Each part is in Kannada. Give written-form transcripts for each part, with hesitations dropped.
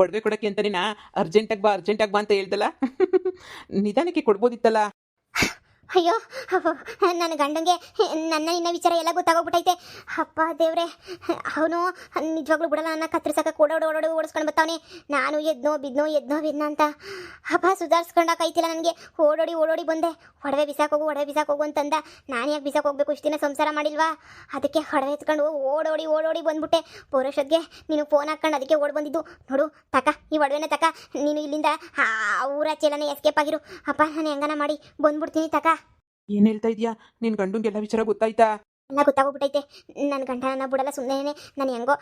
ಒಡವೆ ಕೊಡೋಕ್ಕೆ ಅಂತಾನೆ ನಾ ಅರ್ಜೆಂಟಾಗಿ ಬಾ ಅಂತ ಹೇಳ್ದಲ್ಲ. ನಿಧಾನಕ್ಕೆ ಕೊಡ್ಬೋದಿತ್ತಲ್ಲ. ಅಯ್ಯೋ ನನ್ನ ಗಂಡಂಗೆ ನನ್ನ ನಿನ್ನ ವಿಚಾರ ಎಲ್ಲ ಗೊತ್ತಾಗೋಗ್ಬಿಟ್ಟೈತೆ. ಅಪ್ಪ ದೇವ್ರೆ, ಅವನು ನಿಜವಾಗ್ಲೂ ಬಿಡಲ್ಲ, ನನ್ನ ಕತ್ತರಿಸಕ್ಕೆ ಓಡಿಸ್ಕೊಂಡು ಬರ್ತಾವನೆ. ನಾನು ಎದ್ನೋ ಬಿದ್ನೋ ಅಂತ ಅಪ್ಪ ಸುಧಾರಿಸ್ಕೊಂಡಾಕೈತಿಲ್ಲ ನನಗೆ. ಓಡೋಡಿ ಬಂದೆ. ಒಡವೆ ಬಿಸಾಕೋಗು ಅಂತಂದ. ನಾನು ಯಾಕೆ ಬಿಸಾಕ್ ಹೋಗ್ಬೇಕು, ಇಷ್ಟು ದಿನ ಸಂಸಾರ ಮಾಡಿಲ್ವಾ? ಅದಕ್ಕೆ ಒಡವೆ ಎತ್ಕೊಂಡು ಓಡೋಡಿ ಬಂದ್ಬಿಟ್ಟೆ. ಪೌರಷದ್ಗೆ ನೀನು ಫೋನ್ ಹಾಕೊಂಡು ಅದಕ್ಕೆ ಓಡ್ ಬಂದಿದ್ದು. ನೋಡು ತಕ, ಈ ಒಡವೆನ ತಕ, ನೀನು ಇಲ್ಲಿಂದ ಊರಾಚೆಲ್ಲನೇ ಎಸ್ಕೇಪ್ ಆಗಿರು. ಅಪ್ಪ ನಾನು ಹೆಂಗನ ಮಾಡಿ ಬಂದ್ಬಿಡ್ತೀನಿ ತಕ. ಏನು ಹೇಳ್ತಾ ಇದೀಯಾ? ನಿನ್ನ ಗಂಡಂಗೆಲ್ಲ ವಿಚಾರ ಗೊತ್ತಾಯ್ತಾ? ಎಲ್ಲ ಗೊತ್ತಾಗೋಗ್ಬಿಟ್ಟೈತೆ. ನನ್ನ ಗಂಡ ನನ್ನ ಬಿಡಲ್ಲ, ಸುಮ್ಮನೆ ನಾನು ಹೆಂಗೋ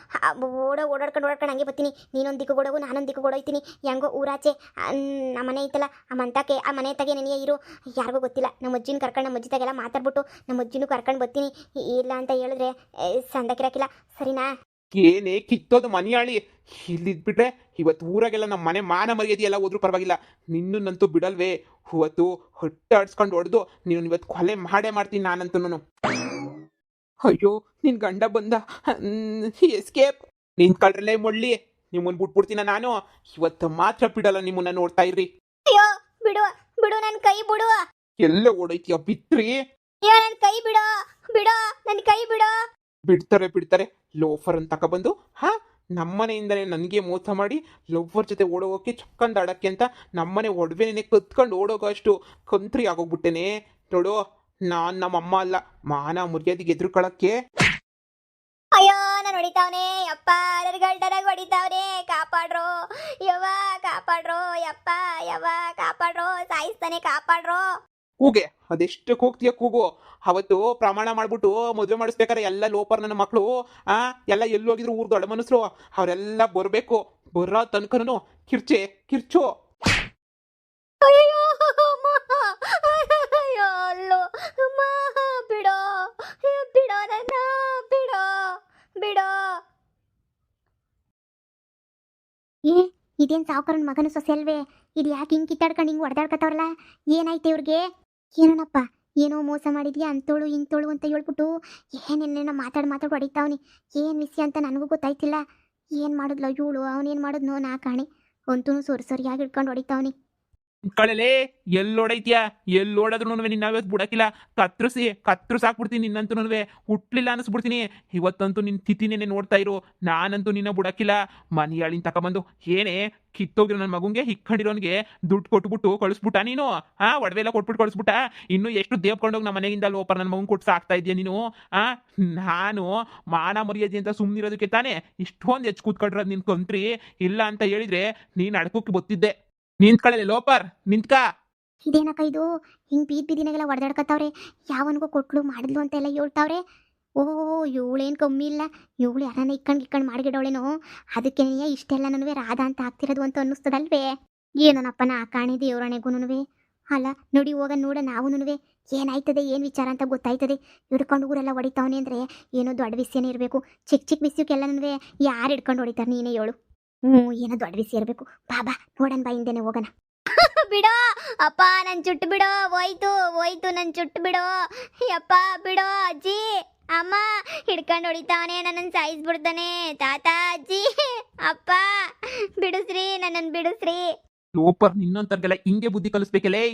ಓಡಾಡ್ಕೊಂಡು ಹಂಗೆ ಬರ್ತೀನಿ. ನೀನೊಂದು ದಿಕ್ಕು ಕೊಡೋಗು, ನಾನೊಂದು ದಿಕ್ಕು ಕೊಡೋಯ್ತೀನಿ. ಹೆಂಗೋ ಊರಾಚೆ ನಮ್ಮ ಮನೆ ಐತಲ್ಲ, ಆ ಮನೆ ತಗೆ ನನಗೆ ಇರು. ಯಾರಿಗೂ ಗೊತ್ತಿಲ್ಲ. ನಮ್ಮ ಅಜ್ಜಿನ ಕರ್ಕೊಂಡು ನಮ್ಮ ಅಜ್ಜಿ ತಗೆಲ್ಲ ಮಾತಾಡ್ಬಿಟ್ಟು ನಮ್ಮ ಅಜ್ಜಿನೂ ಕರ್ಕೊಂಡು ಬರ್ತೀನಿ. ಇಲ್ಲ ಅಂತ ಹೇಳಿದ್ರೆ ಸಂದಕಿರಾಕಿಲ್ಲ, ಸರಿನಾ? ಏನೇ ಕಿತ್ತೋದು ಮನಿಯಾಳಿ, ಇಲ್ಲಿದ್ಬಿಟ್ರೆ ಇವತ್ತು ಊರಾಗೆಲ್ಲ ನಮ್ಮ ಮನೆ ಮಾನ ಮರ್ಯಾದೆ ಎಲ್ಲ ಹೋದ್ರೂ ಪರವಾಗಿಲ್ಲ, ನಿನ್ನನ್ನಂತೂ ಬಿಡಲ್ವೇ. ಇವತ್ತು ಹೊಟ್ಟೆ ಆಡ್ಸ್ಕೊಂಡು ಹೊಡೆದು ನೀನು ಇವತ್ತು ಕೊಲೆ ಮಾಡ್ತೀನಿ ನಾನಂತೂ. ಅಯ್ಯೋ ನಿನ್ ಗಂಡ ಬಂದ, ಎಸ್ಕೇಪ್. ನಿಂತ್ಕೊಳ್ರಲ್ಲೇ ಮೊಳ್ಳಿ, ನಿಮ್ಮನ್ನು ಬಿಟ್ಬಿಡ್ತೀನ ನಾನು. ಇವತ್ತು ಮಾತ್ರ ಬಿಡಲ್ಲ ನಿಮ್ಮನ್ನ, ನೋಡ್ತಾ ಇರ್ರಿ. ಅಯ್ಯೋ ಬಿಡು ನನ್ನ ಕೈ ಬಿಡು. ಎಲ್ಲ ಓಡೈತಿಯ ಬಿತ್ರಿ? ಅಯ್ಯೋ ನನ್ನ ಕೈ ಬಿಡು ನನ್ನ ಕೈ ಬಿಡು. ಬಿಡ್ತಾರೆ ಲೋಫರ್ ಅಂತ ತಗೊಬಂದು ನಮ್ಮನೆಯಿಂದಲೇ ನನಗೆ ಮೋಸ ಮಾಡಿ ಲವ್ವರ್ ಜೊತೆ ಓಡೋಗೋಕ್ಕೆ ಚಕ್ಕಂದ ಆಡಕ್ಕೆ ಅಂತ ನಮ್ಮನೆ ಒಡವೆನೇ ಕತ್ಕೊಂಡು ಓಡೋಗೋ ಅಷ್ಟು ಕಂತ್ರಿ ಆಗೋಗ್ಬಿಟ್ಟೇನೆ ನೋಡು. ನಾನು ನಮ್ಮಮ್ಮ ಅಲ್ಲ, ಮಾನ ಮರ್ಯಾದೆಗೆ ಎದುರುಕೊಳ್ಳಕ್ಕೆ. ಅಯ್ಯೋ ನಾನು ಹೊಡಿತಾವನೆ ಯಪ್ಪ, ನನ್ನ ಗಂಟನಾಗ ಹೊಡಿತಾವನೆ. ಕಾಪಾಡ್ರೋ ಯವ್ವ, ಕಾಪಾಡ್ರೋ ಯಪ್ಪ, ಯವ್ವ ಕಾಪಾಡ್ರೋ, ಸಾಯಿಸ್ತಾನೆ ಕಾಪಾಡ್ರೋ. ಕೂಗೆ ಅದೆಷ್ಟಕ್ಕೆ ಹೋಗ್ತೀಯ ಕೂಗು. ಅವತ್ತು ಪ್ರಮಾಣ ಮಾಡ್ಬಿಟ್ಟು ಮದುವೆ ಮಾಡಿಸ್ಬೇಕಾರೆ ಎಲ್ಲ ಲೋಪರ್ ನನ್ನ ಮಕ್ಕಳು ಎಲ್ಲ ಎಲ್ಲಿ ಹೋಗಿದ್ರು ಊರ್ ದೊಡ್ಡ ಮನಸ್ರು ಅವರೆಲ್ಲ ಬರಬೇಕು. ಬರೋ ತನಕನು ಕಿರ್ಚು. ಅಯ್ಯೋ ಅಲ್ಲೋ ಅಮ್ಮ, ಬಿಡೋ ನನ್ನ, ಬಿಡೋ. ಇದೇನು ಸಾವುಕಾರನ ಮಗನ ಸೊಸೆ ಅಲ್ವೇ? ಇದು ಯಾಕೆ ಹಿಂಗೆ ಕಿತ್ತಾಡ್ಕೊಂಡು ಹಿಂಗೆ ಹೊಡೆದಾಡ್ಕತ್ತವ್ರಲ್ಲ? ಏನಾಯ್ತು ಇವ್ರಿಗೆ? ಏನೋನಪ್ಪ, ಏನೋ ಮೋಸ ಮಾಡಿದ್ಯಾ ಅಂತೋಳು ಇಂತೋಳು ಅಂತ ಹೇಳ್ಬಿಟ್ಟು ಏನೇನೇನೋ ಮಾತಾಡಿ ಹೊಡಿತಾವನಿ. ಏನು ವಿಷಯ ಅಂತ ನನಗೂ ಗೊತ್ತಾಯ್ತಿಲ್ಲ. ಏನು ಮಾಡಿದ್ಲು ಇವಳು, ಅವನೇನು ಮಾಡಿದ್ನೋ ನಾ ಕಾಣೆ. ಅಂತೂ ಸರಿಯಾಗಿ ಹಿಡ್ಕೊಂಡು ಹೊಡಿತಾವನಿ. ಕಳಲೆ ಎಲ್ಲೋಡೈತ್ಯಾ? ಎಲ್ಲೋಡದ್ರು ನಿನ್ನಾವತ್ತು ಬಿಡಕಿಲ್ಲ. ಕತ್ರಿಸಾಕ್ಬಿಡ್ತೀನಿ ನಿನ್ನಂತೂ. ಹುಟ್ಲಿಲ್ಲ ಅನಿಸ್ಬಿಡ್ತೀನಿ ಇವತ್ತಂತೂ. ನಿನ್ನ ತಿಥಿನೇನೆ ನೋಡ್ತಾ ಇರು. ನಾನಂತೂ ನಿನ್ನ ಬಿಡಕಿಲ್ಲ. ಮನೆಯಾಳಿನ ತಗೊಂಬಂದು ಏನೇ ಕಿತ್ತೋಗಿರೋ ನನ್ನ ಮಗುಂಗೆ ಹಿಕ್ಕೊಂಡಿರೋನ್ಗೆ ದುಡ್ಡು ಕೊಟ್ಬಿಟ್ಟು ಕಳಿಸ್ಬಿಟ್ಟ ನೀನು. ಒಡವೆ ಎಲ್ಲ ಕೊಟ್ಬಿಟ್ಟು ಕಳಿಸ್ಬಿಟ್ಟ. ಇನ್ನು ಎಷ್ಟು ದೇವ್ಕೊಂಡೋಗಿ ನಮ್ಮ ಮನೆಯಿಂದ ಲೋಪರ್ ನನ್ನ ಮಗನ್ ಕೊಟ್ಟು ಸಾಕ್ತಾ ಇದೆಯಾ ನೀನು? ನಾನು ಮಾನ ಮರ್ಯಾದೆ ಅಂತ ಸುಮ್ಮನಿರೋದಕ್ಕೆ ತಾನೇ ಇಷ್ಟೊಂದು ಹೆಚ್ಚು ಕೂತ್ಕೊಂಡ್ರದು ನಿನ್ ಕಂತ್ರಿ. ಇಲ್ಲ ಅಂತ ಹೇಳಿದ್ರೆ ನೀನು ಅಡ್ಕೋಕ್ಕೆ ಬತ್ತಿದ್ದೆ. ನಿಂತ್ಕೊಳ್ಳಿ ಲೋಪರ್, ನಿಂತ್ಕ. ಇದೇನಕ್ಕ ಇದು ಹಿಂಗೆ ಬೀದಿನಾಗೆಲ್ಲ ಹೊಡೆದಾಡ್ಕತ್ತವ್ರೆ? ಯಾವನಿಗೂ ಕೊಟ್ಲು ಮಾಡಿದ್ಲು ಅಂತ ಎಲ್ಲ ಹೇಳ್ತಾವ್ರೆ. ಇವಳೇನು ಕಮ್ಮಿ ಇಲ್ಲ. ಇವಳು ಯಾರನ್ನ ಇಕ್ಕೊಂಡು ಮಾಡಿಗಿಡವಳೇನೋ, ಅದಕ್ಕೆ ಇಷ್ಟೆಲ್ಲ ನನವೇ ರಾಧಾ ಅಂತ ಆಗ್ತಿರೋದು ಅಂತ ಅನ್ನಿಸ್ತದಲ್ವೇ? ಏನೋನಪ್ಪ ನಾ ಕಾಣಿ ದೇವ್ರಣೆಗೂನುವೆ. ಅಲ್ಲ ನೋಡಿ ಹೋಗ ನೋಡ ನಾವುನುವೆ ಏನಾಯ್ತದೆ ಏನು ವಿಚಾರ ಅಂತ ಗೊತ್ತಾಯ್ತದೆ. ಹಿಡ್ಕೊಂಡು ಊರೆಲ್ಲ ಹೊಡಿತಾವನೆ ಅಂದರೆ ಏನೋ ದೊಡ್ಡ ವಿಷಯನೇ ಇರಬೇಕು. ಚಿಕ್ಕ ವಿಷಯಕ್ಕೆಲ್ಲನೂ ಯಾರು ಹಿಡ್ಕೊಂಡು ಹೊಡಿತಾರೆ ನೀನೇ ಹೇಳು? ಏನೋ ದೊಡ್ಡ ವಿಷಯ ಇರಬೇಕು. ಬಾ ನೋಡನ್ ಬಾ ಹಿಂದೆನೆ ಹೋಗೋಣ. ಬಿಡೋ ಅಪ್ಪ, ನನ್ನ ಚುಟ್ಟು ಬಿಡೋ. ಹೋಯ್ತು ನನ್ನ ಚುಟ್ಟು ಬಿಡೋ. ಯಪ್ಪ ಬಿಡೋ. ಅಜ್ಜಿ ಅಮ್ಮ ಹಿಡ್ಕೊಂಡು ಹೊಡಿತಾವನೆ, ನನ್ನನ್ನು ಸಾಯಿಸ್ಬಿಡ್ತಾನೆ. ತಾತ ಅಜ್ಜಿ ಅಪ್ಪ ಬಿಡಿಸ್ರಿ, ನನ್ನನ್ನು ಬಿಡಿಸ್ರಿ. ಲೋಪರ್ ನಿನ್ನಂತರ್ಗೆಲ್ಲ ಹಿಂಗೆ ಬುದ್ಧಿ ಕಲಿಸ್ಬೇಕಲ್ಲೇ.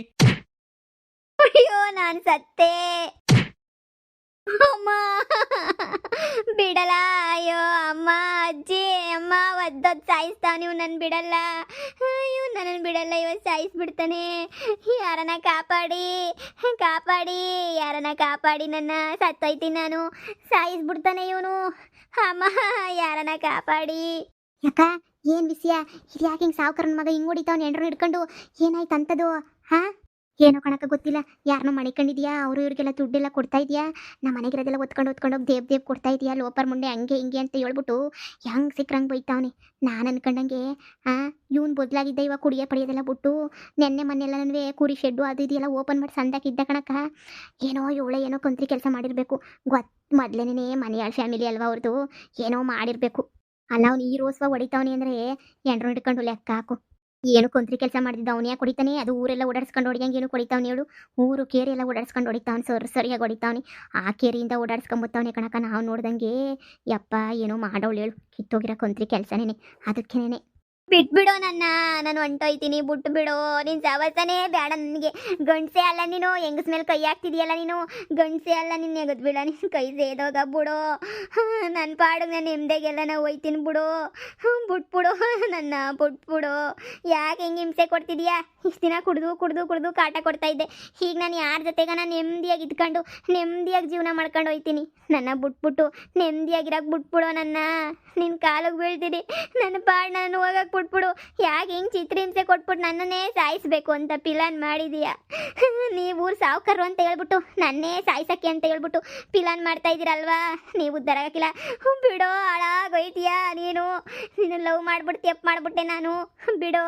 ಅಯ್ಯೋ ನಾನು ಸತ್ತೇ ಅಮ್ಮ, ಬಿಡಲ್ಲ. ಅಯ್ಯೋ ಅಮ್ಮ, ಅಜ್ಜಿ ಅಮ್ಮ ಒದ್ದೊದ್ದು ಸಾಯಿಸ್ತಾವ. ನೀವು ನನ್ನ ಬಿಡಲ್ಲ. ಅಯ್ಯೋ ನನ್ನನ್ನು ಬಿಡಲ್ಲ, ಇವತ್ತು ಸಾಯಿಸ್ಬಿಡ್ತಾನೆ. ಯಾರನ್ನ ಕಾಪಾಡಿ ನನ್ನ. ಸತ್ತೋಯ್ತೀನಿ ನಾನು. ಸಾಯಿಸ್ಬಿಡ್ತಾನೆ ಇವನು. ಅಮ್ಮ ಯಾರನ್ನ ಕಾಪಾಡಿ. ಯಾಕ ಏನು ವಿಷಯ? ಇದು ಯಾಕೆ ಹಿಂಗೆ ಸಾವುಕಾರನ ಮಗ ಹಿಂಗೆ ಹೊಡಿತಾವನು ಎಂಡ್ರು ಹಿಡ್ಕೊಂಡು? ಏನಾಯ್ತು ಅಂತದು? ಏನೋ ಕಣಕ್ಕ ಗೊತ್ತಿಲ್ಲ. ಯಾರನ್ನೋ ಮಣಿಕೊಂಡಿದ್ಯಾ? ಅವರು ಇವ್ರಿಗೆಲ್ಲ ದುಡ್ಡೆಲ್ಲ ಕೊಡ್ತಾ ಇದೆಯಾ? ನಮ್ಮ ಮನೆಗಿರೋದೆಲ್ಲ ಹೊತ್ಕೊಂಡೋಗಿ ದೇವ್ ಕೊಡ್ತಾ ಇದೆಯಾ? ಲೋಪರ್ ಮುಂಡೆ ಹಂಗೆ ಹಿಂಗೆ ಅಂತ ಹೇಳ್ಬಿಟ್ಟು ಹೆಂಗೆ ಸಿಕ್ರಂಗೆ ಬೈತಾವನೆ. ನಾನು ಅನ್ಕೊಂಡಂಗೆ ಇವನು ಬದಲಾಗಿದ್ದ. ಇವಾಗ ಕುಡಿಯೋ ಪಡಿಯೋದೆಲ್ಲ ಬಿಟ್ಟು ನೆನ್ನೆ ಮೊನ್ನೆಲ್ಲ ಕುರಿ ಶೆಡ್ಡು ಅದು ಇದೆಲ್ಲ ಓಪನ್ ಮಾಡಿ ಸಂದಾಕಿದ್ದ ಕಣಕ್ಕ. ಏನೋ ಕಂತ್ರಿ ಕೆಲಸ ಮಾಡಿರಬೇಕು. ಮೊದಲೇನೇ ಮನೆಯಾಳ ಫ್ಯಾಮಿಲಿ ಅಲ್ವಾ ಅವ್ರದ್ದು. ಏನೋ ಮಾಡಿರಬೇಕು. ಅಲ್ಲ ಅವ್ನು ಈ ರೋಸ್ವ ಹೊಡಿತಾವನಿ ಅಂದರೆ ಎಂಡ್ರು ಹಿಡ್ಕೊಂಡು ಲೆಕ್ಕ ಹಾಕು. ಏನು ಕೊಂತ್ರಿ ಕೆಲಸ ಮಾಡ್ತಿದ್ದ ಅವನು ಯಾಕೆ ಹೊಡಿತಾನೆ? ಅದು ಊರೆಲ್ಲ ಓಡಾಡ್ಸ್ಕೊಂಡು ಹೊಡಿಯಂಗೆ ಏನು ಹೊಡಿತಾವನಿ ಹೇಳು? ಊರು ಕೇರಿ ಎಲ್ಲ ಓಡಾಡ್ಸ್ಕೊಂಡು ಹೊಡಿತಾವನಿ. ಸರಿಯಾಗಿ ಹೊಡಿತಾವನಿ. ಆ ಕೇರಿಯಿಂದ ಓಡಾಡ್ಸ್ಕೊಂಬತ್ತವನೆ ಕಣಕ. ನಾವು ನೋಡ್ದಂಗೆ ಯಪ್ಪ ಏನೋ ಮಾಡೋಳು ಹೇಳು. ಕಿತ್ತೋಗಿರೋ ಕೊಂತ್ರಿ ಕೆಲಸನೇನೆ. ಅದಕ್ಕೇನೆ ಬಿಟ್ಬಿಡು ನನ್ನ, ನಾನು ಹೊಂಟೋಯ್ತೀನಿ, ಬಿಟ್ಟು ಬಿಡು. ನಿನ್ ಸವಸನೇ ಬೇಡ ನನಗೆ. ಗಂಡ್ಸೆ ಅಲ್ಲ ನೀನು, ಹೆಂಗಸ್ ಮೇಲೆ ಕೈ ಹಾಕ್ತಿದೀಯಲ್ಲ ನೀನು. ಗಂಡ್ಸೆ ಅಲ್ಲ ನಿನ್ನ, ಎಗದ್ ಬಿಡ ನಿನ್ ಕೈ ಸೇದೋಗ ಬಿಡು. ನನ್ನ ಪಾಡಿಗೆ ನಾನು ನೆಮ್ಮದಿಗೆಲ್ಲ ನಾವು ಹೋಯ್ತೀನಿ ಬಿಡು. ಬಿಟ್ಬಿಡು ನನ್ನ, ಬಿಟ್ಬಿಡು. ಯಾಕೆ ಹೆಂಗೆ ಹಿಂಸೆ ಕೊಡ್ತಿದೀಯಾ? ಇಷ್ಟು ದಿನ ಕುಡ್ದು ಕುಡ್ದು ಕುಡ್ದು ಕಾಟ ಕೊಡ್ತಾ ಇದ್ದೆ. ಈಗ ನಾನು ಯಾರ ಜೊತೆಗ ನಾನು ನೆಮ್ಮದಿಯಾಗಿ ಇದ್ಕೊಂಡು ನೆಮ್ಮದಿಯಾಗಿ ಜೀವನ ಮಾಡ್ಕೊಂಡು ಹೋಯ್ತೀನಿ. ನನ್ನ ಬಿಟ್ಬಿಟ್ಟು ನೆಮ್ಮದಿಯಾಗಿರಕ್ಕೆ ಬಿಟ್ಬಿಡು ನನ್ನ. ನಿನ್ನ ಕಾಲಿಗೆ ಬೀಳ್ತೀನಿ, ನನ್ನ ಪಾಡು ನಾನು ಹೋಗಕ್ಕೆ ಬಿಟ್ಬಿಡು. ಯಾಕೆ ಹಿಂಗೆ ಚಿತ್ರಹಿಂಸೆ ಕೊಟ್ಬಿಟ್ಟು ನನ್ನನ್ನೇ ಸಾಯಿಸ್ಬೇಕು ಅಂತ ಪ್ಲಾನ್ ಮಾಡಿದೀಯಾ? ನೀವು ಸಾವುಕಾರರು ಅಂತ ಹೇಳ್ಬಿಟ್ಟು ನನ್ನೇ ಸಾಯಿಸಕ್ಕೆ ಅಂತ ಹೇಳ್ಬಿಟ್ಟು ಪ್ಲಾನ್ ಮಾಡ್ತಾ ಇದ್ದೀರಲ್ವಾ? ನೀವು ಉದ್ಧಾರ ಆಗಕ್ಕಿಲ್ಲ. ಬಿಡೋ, ಹಾಳಾಗೋಯ್ತೀಯಾ ನೀನು. ನೀನು ಲವ್ ಮಾಡ್ಬಿಟ್ಟು ತಪ್ಪು ಮಾಡ್ಬಿಟ್ಟೆ ನಾನು. ಬಿಡೋ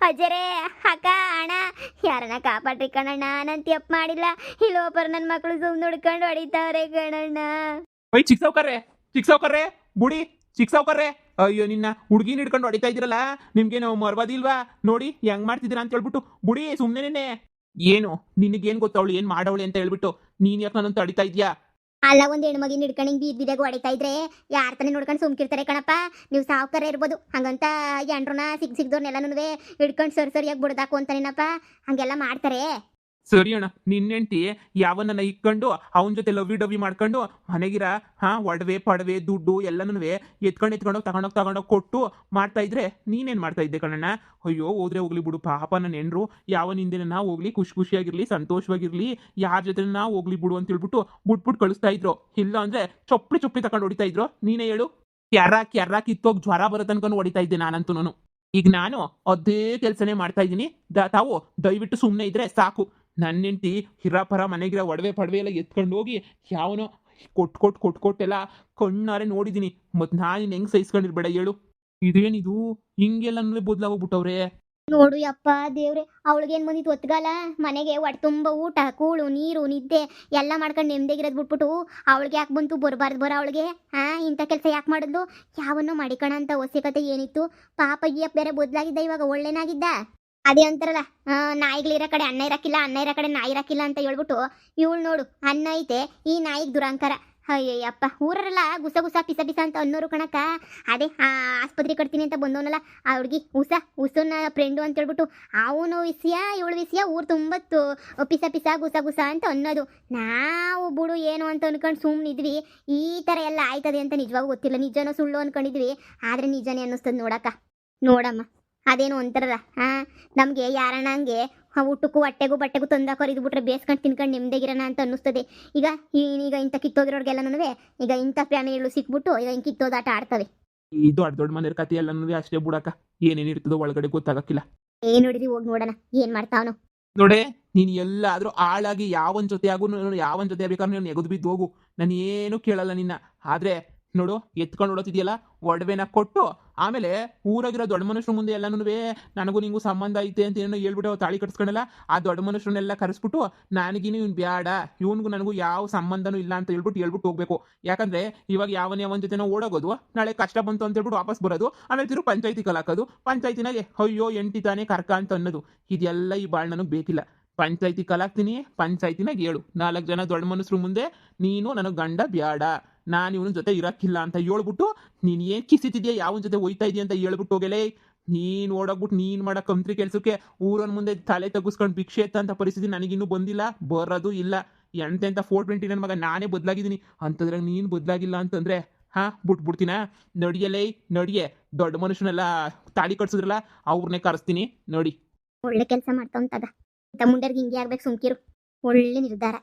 ಅಜರೇ, ಅಕ್ಕ, ಅಣ್ಣ, ಯಾರನ್ನ ಕಾಪಾಡ್ರಿ ಕಣಣ್ಣ. ನಾನು ತಪ್ಪು ಮಾಡಿಲ್ಲ. ಇಲ್ಲೊಬ್ಬರು ನನ್ನ ಮಕ್ಕಳು ಸುಮ್ಮನೆ ಹುಡ್ಕೊಂಡು ಹೊಡಿತಾವ್ರೆ ಕಣಣ್ಣ. ಓಯ್ ಚಿಕ್ಕ ಸಾವ್ಕಾರ್ರೆ ಬುಡಿ, ಚಿಕ್ಕ ಸಾವ್ಕಾರ್ರೆ. ಅಯ್ಯೋ, ನಿನ್ನ ಹುಡುಗಿನ ಹಿಡ್ಕೊಂಡು ಹೊಡಿತಾ ಇದ್ದೀರಲ್ಲ, ನಿಮ್ಗೇನು ಮರ್ವಾದಿಲ್ವಾ? ನೋಡಿ ಹೆಂಗ್ ಮಾಡ್ತಿದ್ದೀರಾ ಅಂತ ಹೇಳ್ಬಿಟ್ಟು. ಬುಡಿ ಸುಮ್ಮನೆ. ಏನು ನಿನಗೇನು ಗೊತ್ತ ಅವಳು ಏನು ಮಾಡವಳೆ ಅಂತ ಹೇಳ್ಬಿಟ್ಟು ನೀನು ಯಾಕೆ ನನ್ನಂತ ಹೊಡಿತಾ ಇದೀಯಾ? ಅಲ್ಲ, ಒಂದು ಹೆಣ್ಮಗಿನ ಹಿಡ್ಕೊಂಡು ಹಿಂಗೆ ಬೀದಿದಾಗ ಹೊಡಿತಾ ಇದ್ರೆ ಯಾರ ತಾನೇ ನೋಡ್ಕೊಂಡು ಸುಮ್ಕಿರ್ತಾರೆ ಕಣಪ್ಪ. ನೀವು ಸಾವುಕಾರ ಇರ್ಬೋದು, ಹಂಗಂತ ಎಂಡ್ರನ್ನ ಸಿಗ್ದವ್ರನ್ನೆಲ್ಲನೂ ಹಿಡ್ಕೊಂಡು ಸರಿಯಾಗಿ ಬಿಡ್ದಾಕು ಅಂತಾನೇನಪ್ಪ ಹಂಗೆಲ್ಲ ಮಾಡ್ತಾರೆ? ಸರಿ ಅಣ್ಣ, ನಿನ್ನೆಂಟಿ ಯಾವನ್ನ ಇಕ್ಕೊಂಡು ಅವನ ಜೊತೆ ಲವ್ವಿ ಡವ್ವಿ ಮಾಡ್ಕೊಂಡು ಮನೆಗಿರ ಒಡವೆ ಪಡವೆ ದುಡ್ಡು ಎಲ್ಲನೂ ಎತ್ಕೊಂಡು ತಗೊಂಡೋಗಿ ಕೊಟ್ಟು ಮಾಡ್ತಾ ಇದ್ರೆ ನೀನೇನು ಮಾಡ್ತಾ ಇದ್ದೆ ಕಣಣ್ಣ? ಅಯ್ಯೋ, ಹೋದ್ರೆ ಹೋಗ್ಲಿ ಬಿಡು, ಪಾಪ ನನ್ನ ಹೆಂಡ್ರು ಯಾವನಿಂದ ನಾವು ಹೋಗ್ಲಿ ಖುಷಿಯಾಗಿರ್ಲಿ, ಸಂತೋಷವಾಗಿರ್ಲಿ, ಯಾರ ಜೊತೆ ನಾವು ಹೋಗ್ಲಿ ಬಿಡು ಅಂತ ಹೇಳ್ಬಿಟ್ಟು ಬಿಟ್ಬಿಟ್ಟು ಕಳಿಸ್ತಾ ಇದ್ರು. ಇಲ್ಲ ಅಂದ್ರೆ ಚೊಪ್ಪಲಿ ತಗೊಂಡು ಹೊಡಿತಾ ಇದ್ರು. ನೀನೇ ಹೇಳು, ಕೆರ್ರ ಕಿತ್ತೋಗಿ ಜ್ವರ ಬರುತ್ತೆ ಅನ್ಕೊಂಡು ಹೊಡಿತಾ ಇದ್ದೆ ನಾನಂತೂ. ಈಗ ನಾನು ಅದೇ ಕೆಲಸನೇ ಮಾಡ್ತಾ ಇದ್ದೀನಿ. ತಾವು ದಯವಿಟ್ಟು ಸುಮ್ಮನೆ ಇದ್ರೆ ಸಾಕು. ನನ್ನ ಹೆಂಡತಿ ಹಿರಾಪರ ಮನೆಗಿರೋ ಒಡವೆ ಪಡವೆ ಎಲ್ಲ ಎತ್ಕೊಂಡು ಹೋಗಿ ಯಾವನೋ ಕೊಟ್ಕೊಟ್ಟೆಲ್ಲ ಕಣ್ಣಾರೆ ನೋಡಿದ್ದೀನಿ. ಮತ್ತು ನಾನು ಹೆಂಗೆ ಸಹಿಸ್ಕೊಂಡಿರ್ಬೇಡ ಹೇಳು? ಇದೇನಿದು ಹಿಂಗೆಲ್ಲ ಬದಲಾಗೋಗ್ಬಿಟ್ಟವ್ರೆ. ನೋಡು ಯಪ್ಪ ದೇವ್ರೆ, ಅವಳಿಗೇನು ಬಂದಿತ್ತು ಒತ್ತಗಾಲ. ಮನೆಗೆ ಹೊಟ್ಟೆ ತುಂಬ ಊಟ, ಕೂಳು, ನೀರು, ನಿದ್ದೆ ಎಲ್ಲ ಮಾಡ್ಕೊಂಡು ನೆಮ್ಮದಿಗಿರೋದು ಬಿಟ್ಬಿಟ್ಟು ಅವಳಿಗೆ ಯಾಕೆ ಬಂತು ಬರ ಅವಳಿಗೆ? ಇಂಥ ಕೆಲಸ ಯಾಕೆ ಮಾಡಿದ್ಲು? ಯಾವನ್ನೋ ಮಾಡಿಕಣ ಅಂತ ಅವಶ್ಯಕತೆ ಏನಿತ್ತು? ಪಾಪ ಈ ಬೇರೆ ಬದಲಾಗಿದ್ದ, ಇವಾಗ ಒಳ್ಳೆನಾಗಿದ್ದ. ಅದೇ ಅಂತಾರಲ್ಲ, ನಾಯಿಗಳಿರೋ ಕಡೆ ಅನ್ನ ಇರಕ್ಕಿಲ್ಲ, ಅನ್ನ ಇರೋ ಕಡೆ ನಾಯಿ ಇರಕ್ಕಿಲ್ಲ ಅಂತ ಹೇಳ್ಬಿಟ್ಟು ಇವಳು ನೋಡು, ಅನ್ನ ಐತೆ, ಈ ನಾಯಿಗೆ ದುರಂಕಾರ. ಅಯ್ಯಪ್ಪ, ಊರರೆಲ್ಲ ಗುಸ ಪಿಸ ಅಂತ ಅನ್ನೋರು ಕಣಕ್ಕ. ಅದೇ ಆಸ್ಪತ್ರೆ ಕಟ್ತೀನಿ ಅಂತ ಬಂದವನಲ್ಲ ಆ ಹುಡುಗಿ ಉಸನ ಫ್ರೆಂಡು ಅಂತ ಹೇಳ್ಬಿಟ್ಟು ಅವನು ವಿಷಯ ಇವಳು ವಿಷಯ ಊರು ತುಂಬತ್ತು ಪಿಸ ಗುಸ ಅಂತ ಅನ್ನೋದು. ನಾವು ಬಿಡು ಏನು ಅಂತ ಅನ್ಕೊಂಡು ಸುಮ್ಮನಿದ್ವಿ. ಈ ಥರ ಎಲ್ಲ ಆಯ್ತದೆ ಅಂತ ನಿಜವಾಗೂ ಗೊತ್ತಿಲ್ಲ. ನಿಜನೋ ಸುಳ್ಳು ಅನ್ಕೊಂಡಿದ್ವಿ, ಆದರೆ ನಿಜನೇ ಅನ್ನಿಸ್ತದೆ ನೋಡಮ್ಮ. ಅದೇನು ಅಂತಾರಲ್ಲ, ನಮಗೆ ಯಾರಣ್ಣ ಹಂಗೆ ಊಟಕ್ಕೂ ಹೊಟ್ಟೆಗೂ ಬಟ್ಟೆಗೂ ತಂದಾಕೋರಿದು ಬಿಟ್ರೆ ಬೇಸ್ಕೊಂಡು ತಿನ್ಕೊಂಡು ನೆಮ್ಮದಿಗಿರೋಣ ಅಂತ ಅನ್ನಿಸ್ತದೆ. ಈಗ ಇಂಥ ಕಿತ್ತೋಗಿರೋರ್ಗೆಲ್ಲನೂ ಈಗ ಇಂಥ ಫ್ಯಾಮಿಲಿಗಳು ಸಿಕ್ಬಿಟ್ಟು ಈಗ ಹಿಂಗೆ ಕಿತ್ತೋದಾಟ ಆಡ್ತವೆ. ಈ ದೊಡ್ಡ ಮನೆ ಕತೆ ಎಲ್ಲನೂ ಅಷ್ಟೇ ಬಿಡಕ್ಕ, ಏನೇನು ಇರ್ತದೋ ಒಳಗಡೆ ಗೊತ್ತಾಗಕ್ಕಿಲ್ಲ. ನೋಡಿದ್ರಿ, ಹೋಗಿ ನೋಡೋಣ ಏನು ಮಾಡ್ತಾವನು. ನೋಡೆ, ನೀನು ಎಲ್ಲಾದ್ರೂ ಆಳಾಗಿ ಯಾವನ್ ಜೊತೆ ಬೇಕಾದ್ರೆ ನೀನು ಎಗದು ಬಿದ್ದು ಹೋಗು, ನಾನು ಏನು ಕೇಳಲ್ಲ ನಿನ್ನ. ಆದ್ರೆ ನೋಡು, ಎತ್ಕೊಂಡು ಓಡೋತಿದ್ಯಲ್ಲ ಒಡವೆನ ಕೊಟ್ಟು ಆಮೇಲೆ ಊರಾಗಿರೋ ದೊಡ್ಡ ಮನುಷ್ಯರ ಮುಂದೆ ಎಲ್ಲನೂ ನನಗೂ ನಿಂಗೂ ಸಂಬಂಧ ಐತೆ ಅಂತ ಏನೋ ಹೇಳ್ಬಿಟ್ಟು ತಾಳಿ ಕಟ್ಸ್ಕೊಂಡಲ್ಲ, ಆ ದೊಡ್ಡ ಮನುಷ್ಯರನ್ನೆಲ್ಲ ಕರೆಸ್ಬಿಟ್ಟು ನನಗಿನ್ನು ಇವ್ನು ಬೇಡ, ಇವನಿಗೂ ನನಗೂ ಯಾವ ಸಂಬಂಧನೂ ಇಲ್ಲ ಅಂತ ಹೇಳ್ಬಿಟ್ಟು ಹೋಗ್ಬೇಕು. ಯಾಕಂದ್ರೆ ಇವಾಗ ಯಾವನ ಜೊತೆನೋ ಓಡೋಗೋದು, ನಾಳೆ ಕಷ್ಟ ಬಂತು ಅಂತ ಹೇಳ್ಬಿಟ್ಟು ವಾಪಸ್ ಬರೋದು, ಆಮೇಲೆ ತಿರು ಪಂಚಾಯತಿ ಕಲಾಕೋದು, ಪಂಚಾಯತಿನಾಗೆ ಅಯ್ಯೋ ಎಂಟಿ ತಾನೇ ಕರ್ಕ ಅಂತ ಅನ್ನೋದು. ಇದೆಲ್ಲ ಈ ಬಾಳ್ ನನಗೆ ಬೇಕಿಲ್ಲ. ಪಂಚಾಯತಿ ಕಲಾಕ್ತೀನಿ, ಪಂಚಾಯತಿನಾಗ ಹೇಳು 4 ಜನ ದೊಡ್ಡ ಮನುಷ್ಯರು ಮುಂದೆ ನೀನು ನನಗೆ ಗಂಡ ಬ್ಯಾಡ, ನಾನು ಇವನ ಜೊತೆ ಇರಕ್ಕಿಲ್ಲ ಅಂತ ಹೇಳ್ಬಿಟ್ಟು ನೀನು ಏನು ಕಿಸಿತಿದ್ಯಾ, ಯಾವನ ಜೊತೆ ಹೋಯ್ತಾ ಇದೆಯಾ ಅಂತ ಹೇಳ್ಬಿಟ್ಟು ಹೋಗಲೇ. ನೀನು ಓಡೋಗ್ಬಿಟ್ಟು ನೀನು ಮಾಡೋ ಕಂತ್ರಿ ಕೆಲಸಕ್ಕೆ ಊರನ್ ಮುಂದೆ ತಲೆ ತಗ್ಗಿಸ್ಕೊಂಡು ಭಿಕ್ಷೆ ಎತ್ತಂತ ಪರಿಸ್ಥಿತಿ ನನಗಿನ್ನೂ ಬಂದಿಲ್ಲ, ಬರೋದು ಇಲ್ಲ. ಎಂತೆಂಥ 420 ನನ್ನ ಮಗ ನಾನೇ ಬದಲಾಗಿದ್ದೀನಿ ಅಂತಂದ್ರೆ ನೀನು ಬದಲಾಗಿಲ್ಲ ಅಂತಂದ್ರೆ ಬಿಟ್ಬಿಡ್ತೀನ? ನಡಿಯೇ ದೊಡ್ಡ ಮನುಷ್ಯನೆಲ್ಲ ತಾಳಿ ಕಟ್ಸಿದ್ರಲ್ಲ ಅವ್ರನ್ನೇ ಕರೆಸ್ತೀನಿ ನೋಡಿ. ಒಳ್ಳೆ ಕೆಲಸ ಮಾಡ್ತಾ ಉಂಟದ. ಇಂಥ ಮುಂಡರ್ಗೆ ಹಿಂಗೆ ಆಗ್ಬೇಕು, ಸುಮ್ಕಿರು. ಒಳ್ಳೆ ನಿರ್ಧಾರ.